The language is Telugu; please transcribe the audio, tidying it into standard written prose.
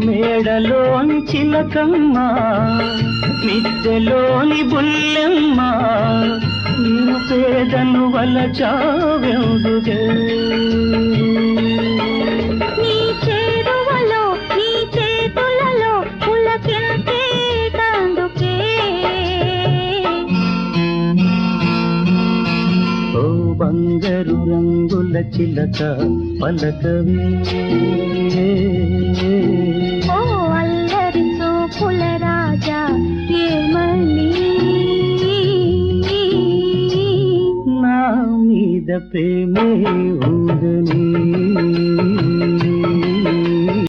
మేడలోని చిలకమ్మ మిద్దెలోని బుల్లెమ్మ నేను పేదను వలచావెందుకే నీ చేరువలో నీ చేతులలో పులకించేటందుకే ఓ బంగారు రంగుల చిలక పలకవే ఓ అల్లరి చూపుల రాజా ఏమని నా మీద ప్రేమే